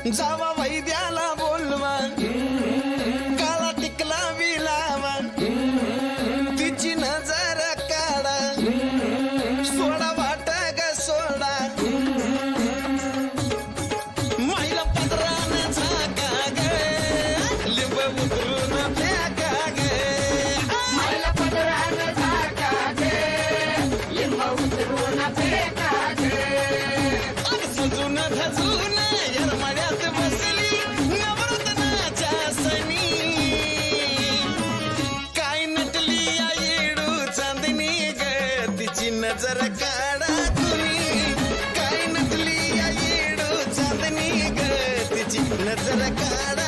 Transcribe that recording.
जावा वैद्याला बोलवा काळा टिकला विलावा तिची नजर काढा सोडा वाट ग सोडा महिला पदरान झाका ग लिंब उतरून फेका ग महिला पदरान झाका ग लिंब उतरून फेका ग सजून धजून येरमाड्यात बसली नवरत्नाच्या सणी काय नटली या येडू चांदणी ग तिची नजर काढा तुम्ही काय नटली या येडू चांदणी ग तिची नजर काढा